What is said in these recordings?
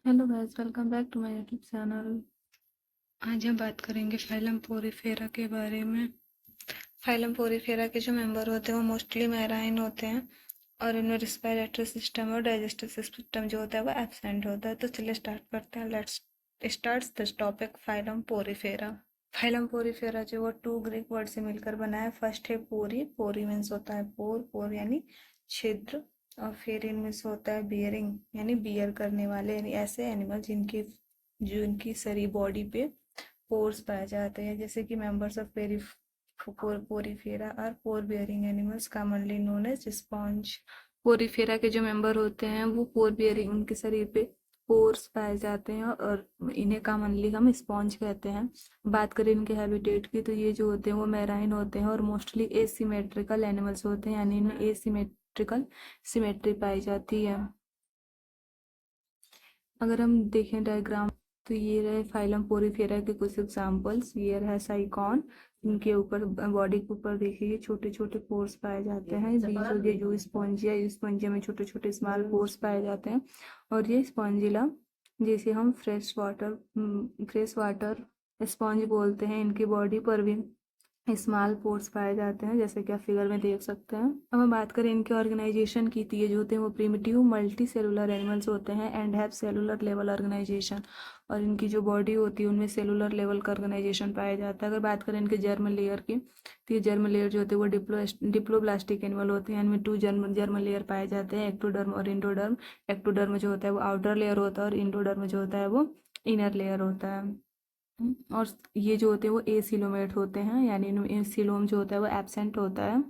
Hello guys, welcome back to my YouTube channel. आज हम बात करेंगे फाइलम पोरीफेरा के बारे में। फाइलम पोरीफेरा के जो मेंबर होते हैं वो मोस्टली मैराइन होते हैं और इनमें रिस्पिरेटरी सिस्टम और डाइजेस्टिव सिस्टम जो होता है वो एब्सेंट होता है। तो चलिए स्टार्ट करते हैं। Let's start this topic. Phylum Porifera. Phylum Porifera जो वो टू ग्रीक वर्ड से मिलकर बना है। फर्स्ट है पोरी। पोरी मीन्स होता है पोर, पोर यानी छिद्र। और फिर इनमें से होता है बियरिंग यानी बियर करने वाले, यानी ऐसे एनिमल जिनकी सारी बॉडी पे पोर्स पाए जाते हैं, जैसे कि members of Porifera are pore bearing animals commonly known as sponge. Porifera के जो मेंबर होते हैं वो पोर बियरिंग, उनके शरीर पे पोर्स पाए जाते हैं और इन्हें कॉमनली हम स्पॉन्ज कहते हैं। बात करें इनके हैबिटेट की, तो ये जो होते हैं वो मैराइन होते हैं और मोस्टली एसिमेट्रिकल एनिमल्स होते हैं, यानी इनमें एसिमेट्रिकल सिमेट्री पाई जाती है। अगर हम देखें डायग्राम, तो ये रहे फाइलम पोरीफेरा के कुछ एग्जांपल्स। ये रहा साइकॉन। इनके ऊपर बॉडी के ऊपर देखिए छोटे छोटे पोर्स पाए जाते हैं। ये जो स्पॉन्जिया में छोटे छोटे स्मॉल पोर्स पाए जाते हैं। और ये स्पॉन्जिला, जिसे हम फ्रेश वाटर स्पॉन्ज बोलते हैं, इनकी बॉडी पर भी स्मॉल पोर्स पाए जाते हैं, जैसे कि आप फिगर में देख सकते हैं। अब हम बात करें इनके ऑर्गेनाइजेशन की, तो ये जो होते हैं वो प्रिमिटिव मल्टी सेलुलर एनिमल्स होते हैं and have cellular level organisation. और इनकी जो बॉडी होती है उनमें सेलुलर लेवल का ऑर्गेनाइजेशन पाया जाता है। अगर बात करें इनके जर्म लेयर की, तो ये जर्म लेयर जो होते हैं वो डिप्लोब्लास्टिक एनिमल होते हैं। इनमें टू जर्म लेयर पाए जाते हैं, एक्टोडर्म और इंडोडर्म। एक्टोडर्म जो होता है वो आउटर लेयर होता है और इंडोडर्म जो होता है वो इनर लेयर होता है। और ये जो होते हैं वो एसिलोमेट होते हैं, यानी इनमें सिलोम जो होता है वो एब्सेंट होता है।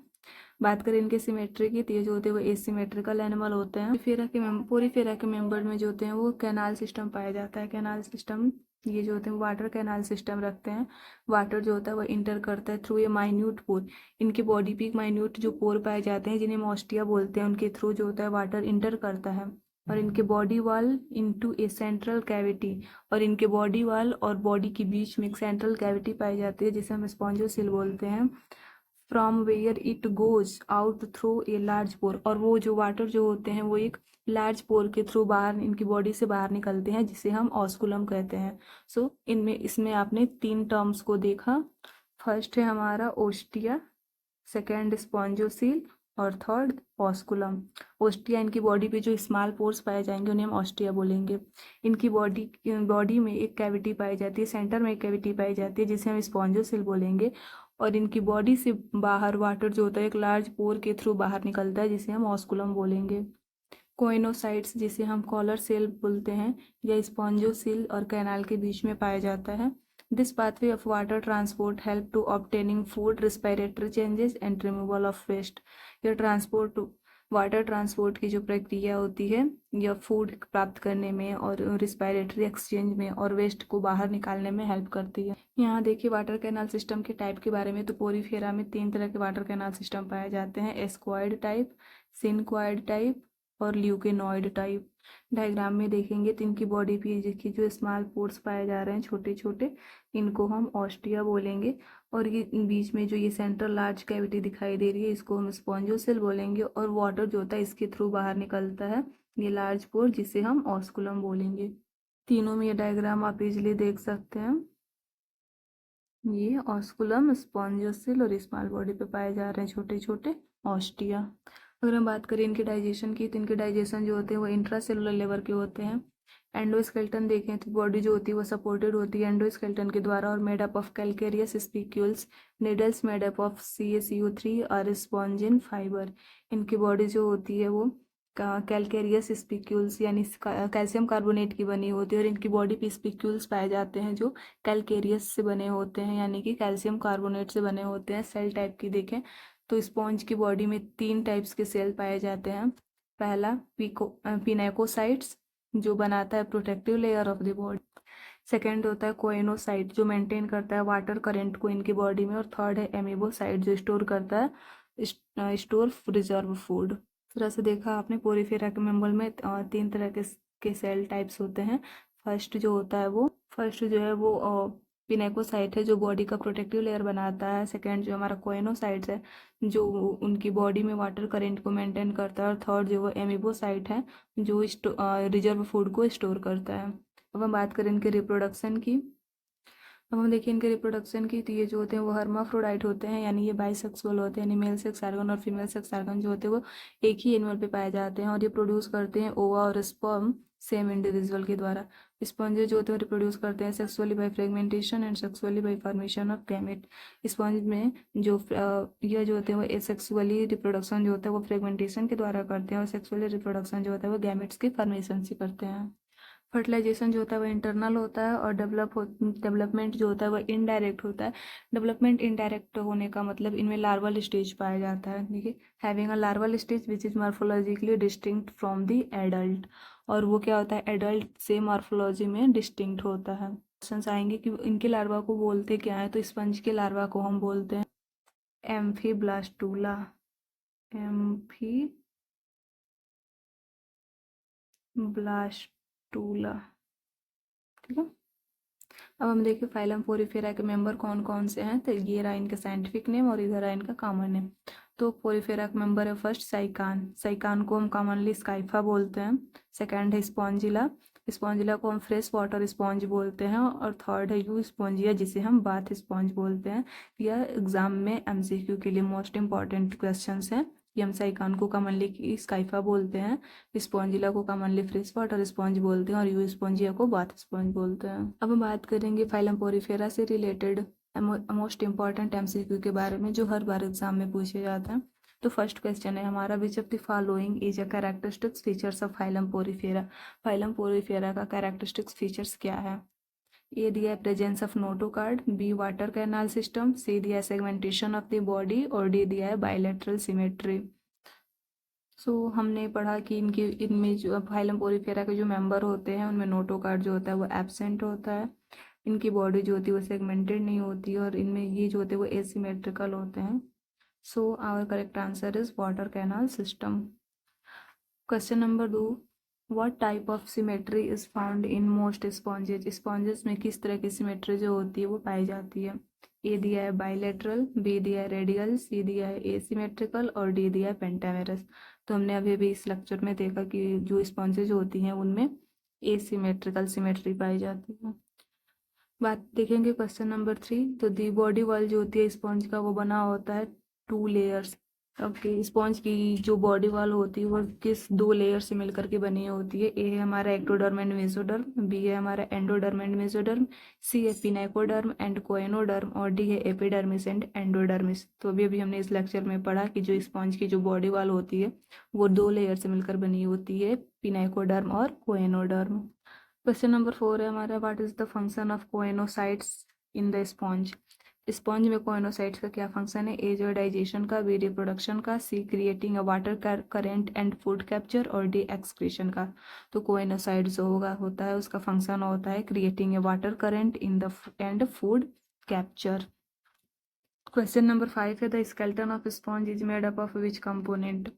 बात करें इनके सिमेट्री की, तो ये जो होते हैं वो एसिमेट्रिकल एनिमल होते हैं। पोरीफेरा के मेंबर में जो होते हैं वो कैनाल सिस्टम पाया जाता है। कैनाल सिस्टम, ये जो होते हैं वाटर कैनाल सिस्टम रखते हैं। वाटर जो होता है वो इंटर करता है थ्रू ए माइन्यूट पोर। इनकी बॉडी पे माइन्यूट जो पोर पाए जाते हैं जिन्हें मॉस्टिया बोलते हैं, उनके थ्रू जो होता है वाटर इंटर करता है। और इनके बॉडी वॉल इनटू ए सेंट्रल कैविटी, और इनके बॉडी वॉल और बॉडी के बीच में एक सेंट्रल कैविटी पाई जाती है जिसे हम स्पॉन्जोसिल बोलते हैं। From where it goes out through a large pore, और वो जो वाटर जो होते हैं वो एक लार्ज पोर के थ्रू बाहर इनकी बॉडी से बाहर निकलते हैं, जिसे हम ऑस्कुलम कहते हैं। इनमें इसमें आपने तीन टर्म्स को देखा। फर्स्ट है हमारा ओस्टिया, सेकेंड स्पॉन्जोसील और थर्ड ऑस्कुलम। ओस्टिया, इनकी बॉडी पे जो स्मॉल पोर्स पाए जाएंगे उन्हें हम ऑस्टिया बोलेंगे। इनकी बॉडी में एक कैविटी पाई जाती है, सेंटर में एक कैविटी पाई जाती है जिसे हम स्पॉन्जोसिल बोलेंगे। और इनकी बॉडी से बाहर वाटर जो होता है एक लार्ज पोर के थ्रू बाहर निकलता है, जिसे हम ऑस्कुलम बोलेंगे। कोइनोसाइट्स, जिसे हम कॉलर सेल बोलते हैं, या स्पॉन्जोसिल और कैनाल के बीच में पाया जाता है। This pathway of water transport help to obtaining food, respiratory changes and removal of waste. यह वाटर ट्रांसपोर्ट की जो प्रक्रिया होती है यह फूड प्राप्त करने में और रिस्पिरेटरी एक्सचेंज में और वेस्ट को बाहर निकालने में हेल्प करती है। यहाँ देखिए वाटर कैनाल सिस्टम के टाइप के बारे में। तो पोरीफेरा में तीन तरह के वाटर कैनाल सिस्टम पाए जाते हैं: एस्क्वायड टाइप, सिनक्वायड टाइप और ल्यूकेनॉइड टाइप। डायग्राम में देखेंगे तो इनकी बॉडी पे जिसकी जो स्मॉल पोर्स पाए जा रहे हैं छोटे छोटे, इनको हम ऑस्टिया बोलेंगे। और ये बीच में जो ये सेंट्रल लार्ज कैविटी दिखाई दे रही है इसको हम स्पॉन्जोसेल बोलेंगे। और वाटर जो होता है इसके थ्रू बाहर निकलता है ये लार्ज पोर, जिसे हम ऑस्कुलम बोलेंगे। तीनों में ये डायग्राम आप इजिली देख सकते हैं। ये ऑस्कुलम, स्पॉन्जोसिल और स्मॉल बॉडी पे पाए जा रहे हैं छोटे छोटे ऑस्टिया। अगर हम बात करें इनके डाइजेशन की, तो इनके डाइजेशन जो होते हैं वो इंट्रा सेलुलर लेवल के होते हैं। एंडोस्केलेटन देखें तो बॉडी जो होती है वो सपोर्टेड होती है एंडोस्केलेटन के द्वारा और made up of calcareous spicules. Needles made up of CaCO3 और स्पॉन्जिन फाइबर। इनकी बॉडी जो होती है वो कैलकेरियस स्पिक्यूल्स यानी कैल्शियम कार्बोनेट की बनी होती है। और इनकी बॉडी पे स्पिक्यूल्स पाए जाते हैं जो कैलकेरियस से बने होते हैं, यानी कि कैल्शियम कार्बोनेट से बने होते हैं। सेल टाइप की देखें तो स्पॉन्ज की बॉडी में तीन टाइप्स के सेल पाए जाते हैं। पहला पिनेकोसाइट्स, जो बनाता है protective layer of the body. Second होता है कोइनोसाइट, जो मेंटेन करता है वाटर करंट को इनकी बॉडी में। और थर्ड है एमीबोसाइट, जो स्टोर करता है स्टोर रिजर्व फूड। इस तरह से देखा आपने पोरीफेरा के मेंबर में तीन तरह के सेल टाइप्स होते हैं। फर्स्ट जो है वो पिनेकोसाइट है जो बॉडी का प्रोटेक्टिव लेयर बनाता है। सेकेंड जो हमारा कोएनोसाइट्स है जो उनकी बॉडी में वाटर करेंट को मेंटेन करता है। और थर्ड जो वो एमिबोसाइट है जो रिजर्व फूड को स्टोर करता है। अब हम बात करें इनके रिप्रोडक्शन की। अब हम देखिए इनके रिप्रोडक्शन की, तो ये जो होते हैं वो हर्माफ्रोडाइट होते हैं, यानी ये बाइसेक्सुअल होते हैं, यानी मेल सेक्स ऑर्गन और फीमेल सेक्स ऑर्गन जो होते हैं वो एक ही एनिमल पे पाए जाते हैं। और ये प्रोड्यूस करते हैं ओवा और स्पर्म सेम इंडिविजुअल के द्वारा। स्पॉन्जेस जो होते हैं रिप्रोड्यूस करते हैं sexually by fragmentation and sexually bye formation of gamete. Sponge में जो ये जो होते हैं वो एसेक्सुअली रिप्रोडक्शन जो होता है वो फ्रेगमेंटेशन के द्वारा करते हैं, और सेक्सुअली रिप्रोडक्शन जो होता है वो गैमेट्स के फॉर्मेशन से करते हैं। फर्टिलाइजेशन जो होता है वो इंटरनल होता है, और डेवलपमेंट जो होता है वो इनडायरेक्ट होता है। डेवलपमेंट इनडायरेक्ट होने का मतलब इनमें लार्वल स्टेज पाया जाता है। देखिए, having a larval stage which is morphologically distinct from the adult. और वो क्या होता है, एडल्ट से मॉर्फोलॉजी में डिस्टिंक्ट होता है। क्वेश्चंस आएंगे कि इनके लार्वा को बोलते क्या है, तो स्पंज के लार्वा को हम बोलते हैं एम्फीब्लास्टूला। एम्फीब्लास्टूला, ठीक है। अब हम देखिए फाइलम पोरीफेरा के मेंबर कौन कौन से हैं, तो ये रहा इनका साइंटिफिक नेम और इधर रहा इनका कॉमन नेम। तो पोरीफेरा का मेंबर है फर्स्ट साइकान। साइकान को हम कॉमनली स्काइफा बोलते हैं। सेकंड है स्पॉन्जिला। स्पॉन्जिला को हम फ्रेश वाटर स्पॉन्ज बोलते हैं। और थर्ड है यू स्पॉन्जिया जिसे हम बाथ स्पॉन्ज बोलते हैं। यह एग्जाम में एमसीक्यू के लिए मोस्ट इंपॉर्टेंट क्वेश्चन हैं। ये हम साइकान को कॉमनली स्काइफा बोलते हैं, स्पॉन्जिला को कॉमनली फ्रेश वाटर स्पॉन्ज बोलते हैं, और यू स्पॉन्जिया को बाथ स्पॉन्ज बोलते हैं। अब हम बात करेंगे फाइलम पोरीफेरा से रिलेटेड मोस्ट इंपॉर्टेंट एमसीक्यू के बारे में जो हर बार एग्जाम में पूछे जाते हैं। तो फर्स्ट क्वेश्चन है हमारा, which of the following is a characteristics features of phylum Porifera. Phylum Porifera का कैरेक्टरिस्टिक्स फीचर्स क्या है। ए दिया है presence of notochord, B water canal system, C दिया है सेगमेंटेशन ऑफ द बॉडी, और डी दिया है बायलैटरल सिमेट्री। हमने पढ़ा कि इनमें जो फाइलम पोरीफेरा के जो मेंबर होते हैं उनमें नोटोकार्ड जो होता है वो एब्सेंट होता है। इनकी बॉडी जो होती है वो सेगमेंटेड नहीं होती, और इनमें ये जो होते हैं वो एसिमेट्रिकल होते हैं। Our correct answer is water canal system. Question number 2, what type of symmetry is found in most sponges. Sponges में किस तरह की सिमेट्री जो होती है वो पाई जाती है। ए दिया है बाइलेटरल, बी दिया है रेडियल, सी दिया है एसिमेट्रिकल, और डी दिया है पेंटामेरस। तो हमने अभी भी इस लेक्चर में देखा कि जो स्पॉन्जेज होती हैं उनमें एसिमेट्रिकल सिमेट्री पाई जाती है। बात देखेंगे क्वेश्चन नंबर 3, तो दी बॉडी वॉल जो होती है स्पॉन्ज का वो बना होता है 2 लेयर्स। ओके, स्पॉन्ज की जो बॉडी वॉल होती है वो किस 2 लेयर से मिलकर के बनी होती है। ए है हमारा एक्टोडर्म एंड मेसोडर्म, बी है हमारा एंडोडर्म एंड मेसोडर्म, सी है पिनेकोडर्म एंड कोएनोडर्म, और डी है एपिडर्मिस एंड एंडोडर्मिस। तो अभी अभी हमने इस लेक्चर में पढ़ा कि जो स्पॉन्ज की जो बॉडी वॉल होती है वो 2 लेयर से मिलकर बनी होती है, पिनेकोडर्म और कोएनोडर्म। क्वेश्चन नंबर 4 है हमारा, what is the function of coenocytes in the sponge. Sponge में कोएनोसाइट्स का क्या फंक्शन है। ए जो डाइजेशन का, बी रिप्रोडक्शन का, C creating a water current and food capture, और डी एक्सक्रीशन का। तो कोएनोसाइट जो होता है उसका फंक्शन होता है creating a water current in the end food capture. Question number 5 है, the skeleton of sponge is made up of which component.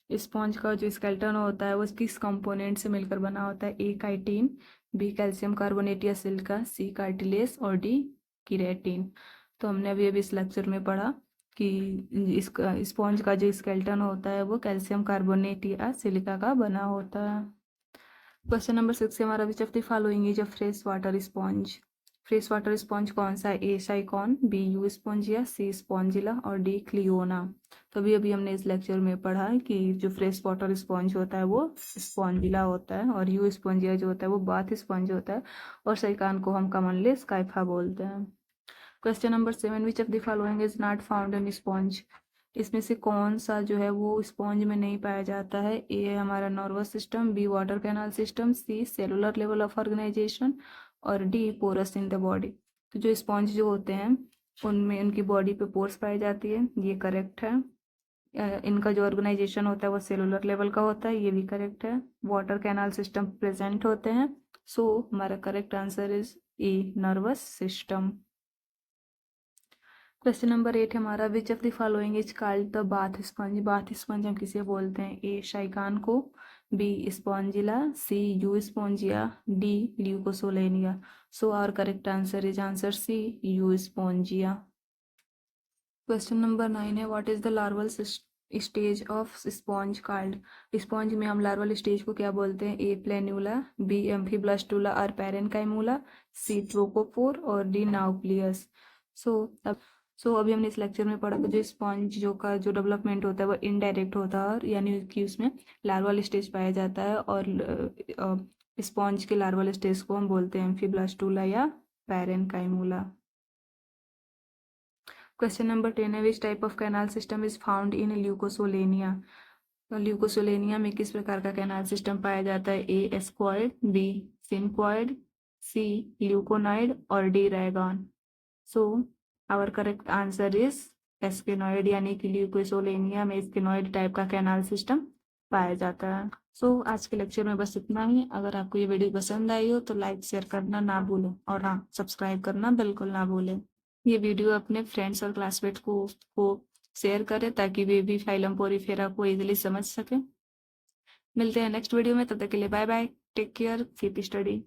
Sponge का जो स्केलेटन होता है वो किस कंपोनेंट से मिलकर बना होता है। ए काइटिन, बी कैल्शियम कार्बोनेट या सिलिका, सी कार्टिलेज, और डी कीरेटिन। तो हमने अभी अभी इस लेक्चर में पढ़ा कि इसका स्पॉन्ज का जो स्केलेटन होता है वो कैल्शियम कार्बोनेट या सिलिका का बना होता है। क्वेश्चन नंबर 6 हमारा, which of the following is a fresh water sponge. Fresh water sponge कौन सा है। A Sycon, B Euspongia, C Spongilla, और डी क्लियोना। तो अभी अभी हमने इस लेक्चर में पढ़ा कि जो फ्रेश वाटर स्पॉन्ज होता है वो स्पॉन्जिला होता है, और यू स्पॉन्जिया जो होता है वो बाथ स्पॉन्ज होता है, और साइकान को हम कॉमनली स्काइफा बोलते हैं। Question number 7, which of the following is not found in sponge. इसमें से कौन सा जो है वो स्पॉन्ज में नहीं पाया जाता है। ए है हमारा nervous system, B water canal system, C cellular level of organisation, और D pores in the body. तो जो स्पॉन्ज जो होते हैं उनमें उनकी बॉडी पे पोर्स पाई जाती है, ये करेक्ट है। इनका जो ऑर्गेनाइजेशन होता है वो सेलुलर लेवल का होता है, ये भी करेक्ट है। वाटर कैनाल सिस्टम प्रेजेंट होते हैं। हमारा correct answer is a nervous system. Question number 8 हमारा, which of the following is called the bath sponge. Bath sponge हम किसे बोलते हैं। ए शाइकान को, B. Spongilla, C. Euspongia, D. Leucosolenia. So our correct answer is answer C. Euspongia. Question number 9 है what is the larval stage of sponge called. Sponge में हम larval stage को क्या बोलते हैं। ए प्लेन्यूला, बी एम्फीब्लास्टुला और पैरेनकाइमूला, सी ट्रोकोफोर और डी नाउक्लियस। सो अभी हमने इस लेक्चर में पढ़ा कि जो स्पॉन्ज जो डेवलपमेंट होता है वो इनडायरेक्ट होता है, यानी कि उसमें लार्वल स्टेज पाया जाता है और स्पॉन्ज के लार्वल स्टेज को हम बोलते हैं एम्फीब्लास्टुला या पैरेनकाइमूला। क्वेश्चन नंबर 10 है which type of canal system is found in Leucosolenia. तो ल्यूकोसोलेनिया में किस प्रकार का कैनाल सिस्टम पाया जाता है। ए एस्क्वायड, बी सिम्क्वायड, सी ल्यूकोनाइड और D rhagon. So our correct answer is asconoid, यानी कि ल्यूकोसोलेनिया में स्केनॉइड टाइप का कैनाल सिस्टम पाया जाता है। सो आज के लेक्चर में बस इतना ही। अगर आपको ये वीडियो पसंद आई हो तो लाइक शेयर करना ना भूलें और हाँ सब्सक्राइब करना बिल्कुल ना भूलें। ये वीडियो अपने फ्रेंड्स और क्लासमेट को शेयर करें ताकि वे भी फाइलम पोरीफेरा को इजीली समझ सकें। मिलते हैं नेक्स्ट वीडियो में, तब तक के लिए bye bye, take care, keep study.